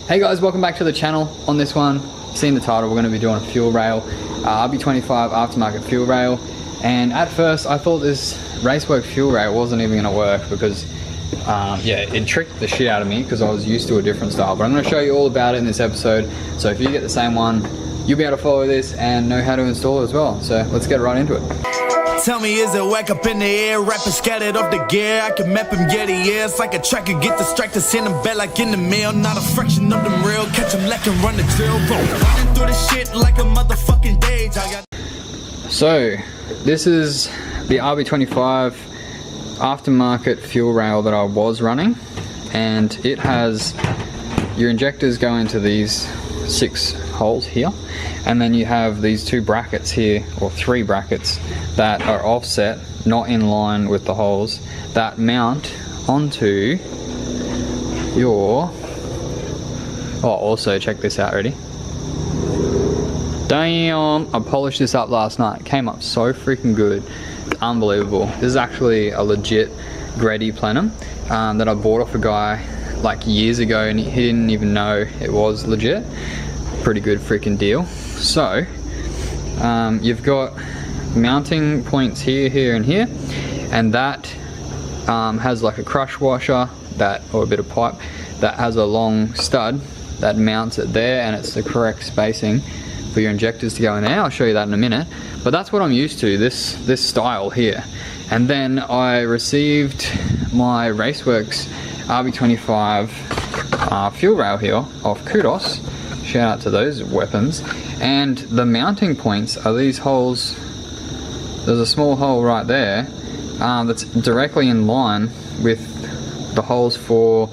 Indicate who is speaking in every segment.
Speaker 1: Hey guys, welcome back to the channel. On this one, you've seen the title, we're going to be doing a fuel rail, RB25 aftermarket fuel rail. And at first I thought this Racework fuel rail wasn't even going to work because it tricked the shit out of me because I was used to a different style. But I'm going to show you all about it in this episode. So if you get the same one, you'll be able to follow this and know how to install it as well. So let's get right into it.
Speaker 2: Tell me, is it whack up in the air? Rapping scattered off the gear. I can map him, yeah, the ears like a tracker. Get distracted, send him back like in the mail. Not a fraction of them real. Catch him lacking, run the drill. Running through the shit like a motherfucking dage.
Speaker 1: So this is the RB25 aftermarket fuel rail that I was running, and it has your injectors go into these 6 holes here, and then you have these 2 brackets here, or 3 brackets that are offset, not in line with the holes, that mount onto your also check this out, ready? Damn, I polished this up last night. It came up so freaking good. It's unbelievable. This is actually a legit Gredi plenum that I bought off a guy like years ago, and he didn't even know it was legit. Pretty good freaking deal. So you've got mounting points here, here and here, and that has like a crush washer or a bit of pipe that has a long stud that mounts it there, and it's the correct spacing for your injectors to go in there. I'll show you that in a minute, but that's what I'm used to, this style here. And then I received my Raceworks RB25 fuel rail here off Kudos. Shout out to those weapons. And the mounting points are these holes. There's a small hole right there that's directly in line with the holes for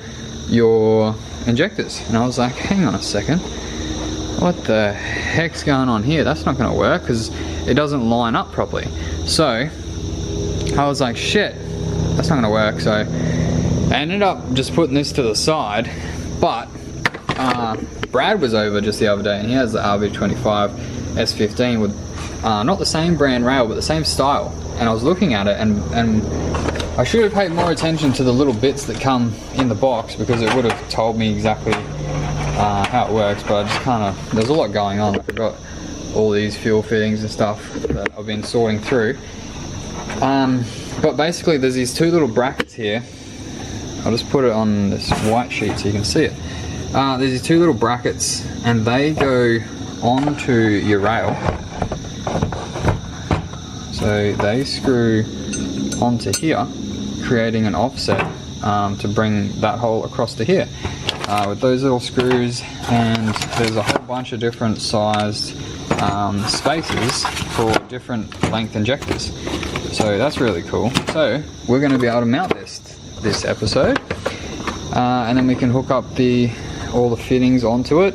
Speaker 1: your injectors. And I was like, hang on a second, what the heck's going on here? That's not going to work because it doesn't line up properly. So I was like, shit, that's not going to work. So I ended up just putting this to the side, but Brad was over just the other day, and he has the RB25 S15 with not the same brand rail, but the same style. And I was looking at it, and I should have paid more attention to the little bits that come in the box, because it would have told me exactly how it works. But I just kind of, there's a lot going on. I've got all these fuel fittings and stuff that I've been sorting through. But basically there's these 2 little brackets here. I'll just put it on this white sheet so you can see it. There's these 2 little brackets, and they go onto your rail. So they screw onto here, creating an offset to bring that hole across to here with those little screws. And there's a whole bunch of different sized spaces for different length injectors. So that's really cool. So we're going to be able to mount this episode, and then we can hook up all the fittings onto it.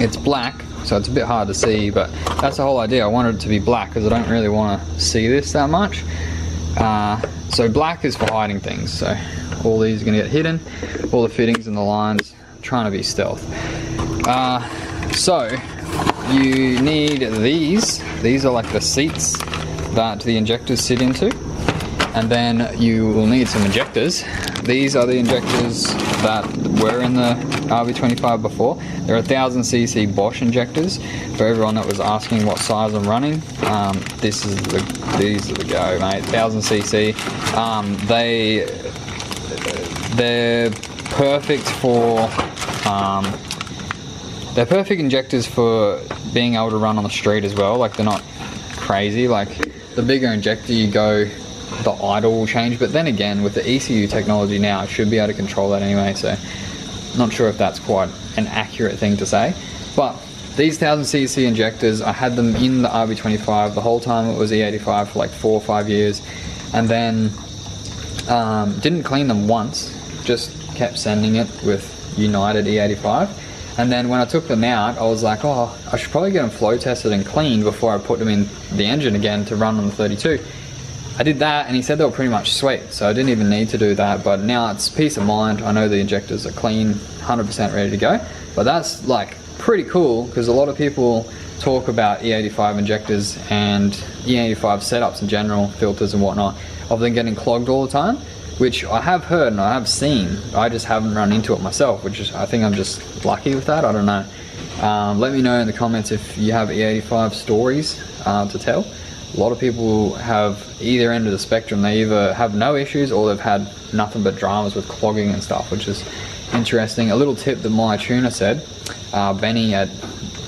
Speaker 1: It's black, so it's a bit hard to see, but that's the whole idea. I wanted it to be black because I don't really want to see this that much. So black is for hiding things, so all these are going to get hidden, all the fittings and the lines. I'm trying to be stealth. So you need these are like the seats that the injectors sit into, and then you will need some injectors. These are the injectors that were in the RB25 before. They're 1000cc Bosch injectors. For everyone that was asking what size I'm running, these are the go, mate. 1000cc. They're perfect for they're perfect injectors for being able to run on the street as well. Like, they're not crazy. Like, the bigger injector you go, the idle will change, but then again, with the ECU technology now, I should be able to control that anyway, so not sure if that's quite an accurate thing to say. But these 1000cc injectors, I had them in the RB25 the whole time it was E85 for like 4 or 5 years, and then didn't clean them once, just kept sending it with United E85. And then when I took them out, I was like, oh, I should probably get them flow tested and cleaned before I put them in the engine again to run on the 32. I did that, and he said they were pretty much sweet, so I didn't even need to do that. But now it's peace of mind. I know the injectors are clean, 100% ready to go. But that's like pretty cool, because a lot of people talk about E85 injectors and E85 setups in general, filters and whatnot, of them getting clogged all the time. which I have heard and I have seen. I just haven't run into it myself, which is, I think I'm just lucky with that. I don't know. Let me know in the comments if you have E85 stories to tell. A lot of people have either end of the spectrum. They either have no issues or they've had nothing but dramas with clogging and stuff, which is interesting. A little tip that my tuner said, Benny at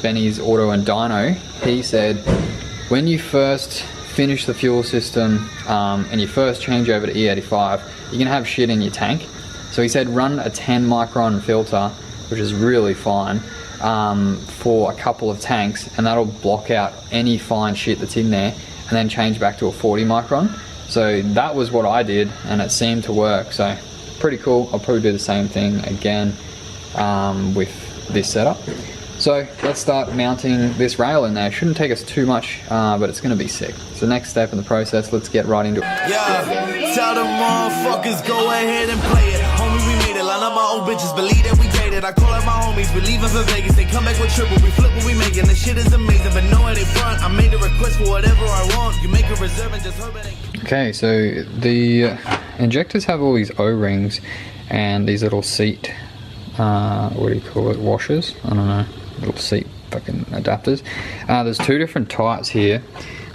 Speaker 1: Benny's Auto and Dyno, he said when you first finish the fuel system and you first change over to E85, you're gonna have shit in your tank. So he said run a 10 micron filter, which is really fine, for a couple of tanks, and that'll block out any fine shit that's in there, and then change back to a 40 micron. So that was what I did, and it seemed to work. So pretty cool. I'll probably do the same thing again with this setup. So let's start mounting this rail in there. It shouldn't take us too much, but it's gonna be sick. It's the next step in the process. Let's get right into it.
Speaker 2: Yeah, tell them motherfuckers go ahead and play it. Homie, we made it. Line up my old bitches, believe that we dated. I call out my homies, we leaving for Vegas. They come back with triple, we flip what we making. The shit is amazing, but no, it ain't front. I made a request for whatever I want. You make a reserve and just hope it ain't.
Speaker 1: Okay, so the injectors have all these O-rings and these little seat, what do you call it, washers? I don't know, little seat fucking adapters. There's two different types here.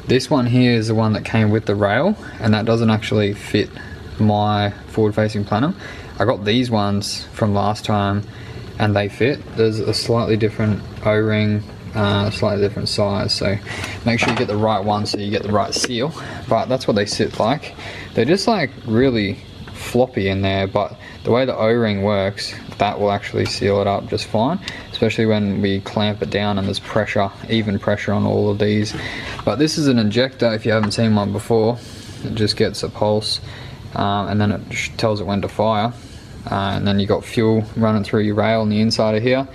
Speaker 1: This one here is the one that came with the rail, and that doesn't actually fit my forward-facing plenum. I got these ones from last time and they fit. There's a slightly different O-ring, slightly different size, so make sure you get the right one so you get the right seal. But that's what they sit like. They're just like really floppy in there, but the way the O-ring works, that will actually seal it up just fine, especially when we clamp it down and there's pressure, even pressure on all of these. But this is an injector. If you haven't seen one before, it just gets a pulse and then it tells it when to fire, and then you got fuel running through your rail on the inside of here,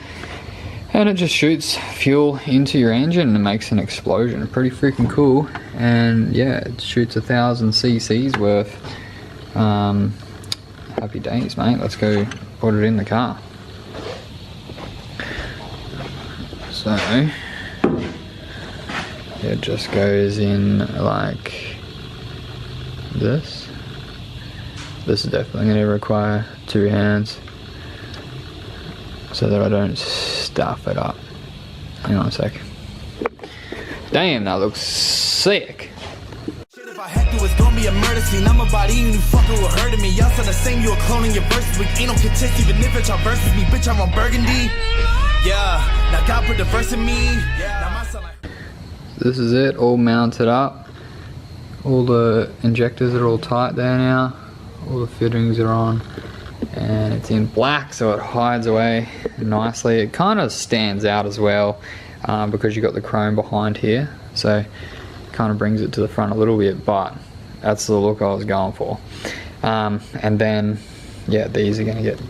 Speaker 1: and it just shoots fuel into your engine and makes an explosion. Pretty freaking cool. And yeah, it shoots 1,000 cc's worth. Happy days, mate. Let's go put it in the car. So it just goes in like this. This is definitely going to require 2 hands so that I don't stuff it up. Hang on a sec. Damn, that looks sick.
Speaker 2: If I had to, it's gonna be a murder scene. I'm about even you fucking with hurting me. Y'all said the same, you were cloning your verses. We ain't no contest, even if it's y'all versus me. Bitch, I'm on Burgundy. Yeah, now God put the verse in me. Now my son like...
Speaker 1: This is it, all mounted up. All the injectors are all tight there now. All the fittings are on. And it's in black, so it hides away nicely. It kind of stands out as well because you got the chrome behind here, so kind of brings it to the front a little bit, but that's the look I was going for. And then yeah, these are going to get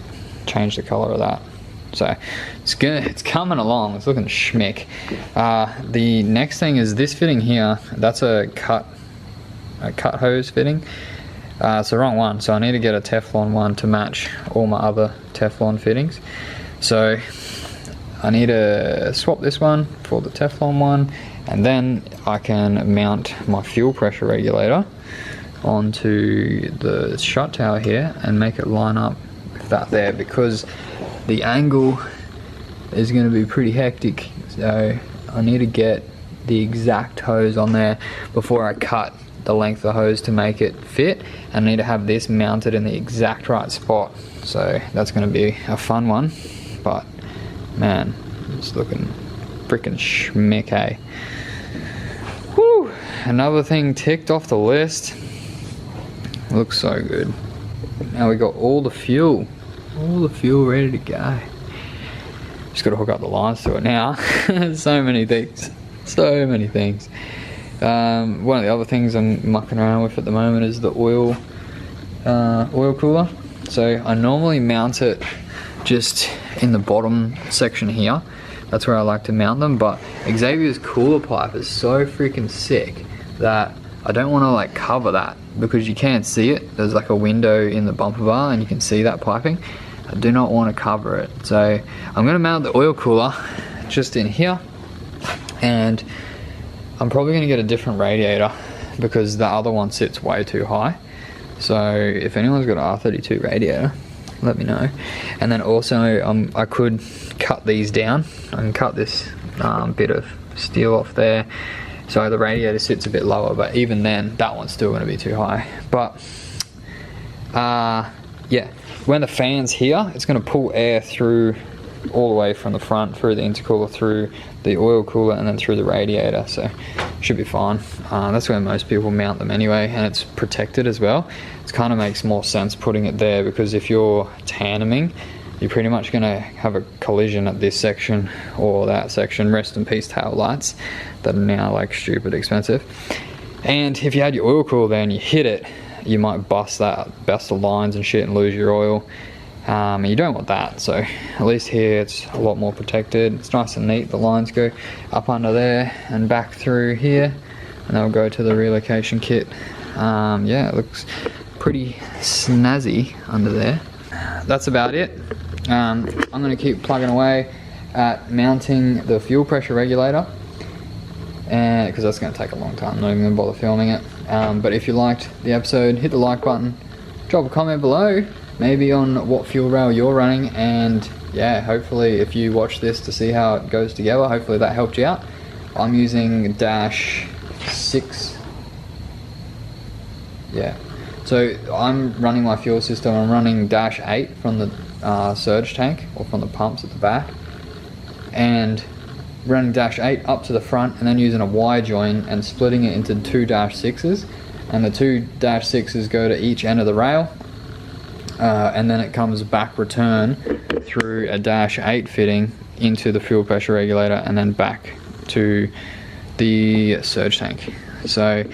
Speaker 1: change the color of that, so it's coming along. It's looking schmick. The next thing is this fitting here. That's a cut hose fitting. It's the wrong one, so I need to get a Teflon one to match all my other Teflon fittings. So I need to swap this one for the Teflon one, and then I can mount my fuel pressure regulator onto the shut tower here and make it line up with that there, because the angle is going to be pretty hectic. So I need to get the exact hose on there before I cut the length of the hose to make it fit, and I need to have this mounted in the exact right spot. So that's going to be a fun one, but man, it's looking freaking schmick, hey. Woo! Another thing ticked off the list. Looks so good. Now we got all the fuel ready to go. Just got to hook up the lines to it now. So many things. One of the other things I'm mucking around with at the moment is the oil cooler. So I normally mount it just in the bottom section here. That's where I like to mount them, but Xavier's cooler pipe is so freaking sick that I don't want to like cover that, because you can't see it. There's like a window in the bumper bar and you can see that piping. I do not want to cover it, so I'm going to mount the oil cooler just in here, and I'm probably going to get a different radiator because the other one sits way too high. So if anyone's got an R32 radiator, let me know. And then also I could cut these down and cut this bit of steel off there, so the radiator sits a bit lower, but even then that one's still going to be too high. But yeah, when the fan's here, it's going to pull air through all the way from the front, through the intercooler, through the oil cooler, and then through the radiator, so should be fine. That's where most people mount them anyway, and it's protected as well. It kind of makes more sense putting it there, because if you're tandeming, you're pretty much going to have a collision at this section or that section. Rest in peace tail lights that are now like stupid expensive. And if you had your oil cooler there and you hit it, you might bust the lines and shit and lose your oil. And you don't want that, so at least here it's a lot more protected. It's nice and neat. The lines go up under there and back through here, and they'll go to the relocation kit. Yeah, it looks pretty snazzy under there. That's about it. I'm going to keep plugging away at mounting the fuel pressure regulator, and because that's going to take a long time. I'm not even going to bother filming it. But if you liked the episode, hit the like button, drop a comment below, maybe on what fuel rail you're running, and yeah, hopefully if you watch this to see how it goes together, hopefully that helped you out. I'm using dash 6. Yeah, so I'm running my fuel system. I'm running dash 8 from the surge tank, or from the pumps at the back, and running dash 8 up to the front, and then using a Y join and splitting it into 2 dash 6s, and the 2 dash 6s go to each end of the rail. And then it comes back return through a dash 8 fitting into the fuel pressure regulator, and then back to the surge tank. So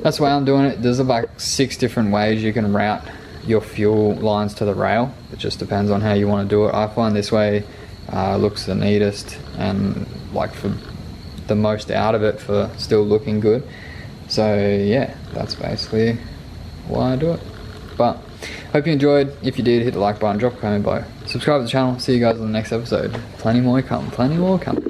Speaker 1: that's the way I'm doing it. There's about 6 different ways you can route your fuel lines to the rail. It just depends on how you want to do it. I find this way looks the neatest, and like for the most out of it for still looking good. So yeah, that's basically why I do it. But hope you enjoyed. If you did, hit the like button, drop a comment below, subscribe to the channel. See you guys on the next episode. Plenty more coming, plenty more coming.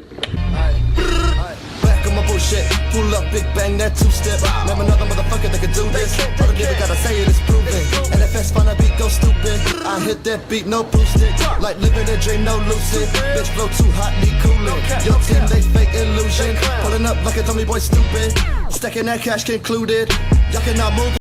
Speaker 3: Back on my bullshit, pull up, big bang, that two-step. Never another motherfucker that can do this. All the people gotta say it is proven. And if it's fun, I beat go stupid. I hit that beat, no boosted. Like living a dream, no lucid. Bitch flow too hot, need cooling. Your team, they fake illusion. Pulling up like a dummy boy, stupid. Stacking that cash concluded. Y'all cannot move.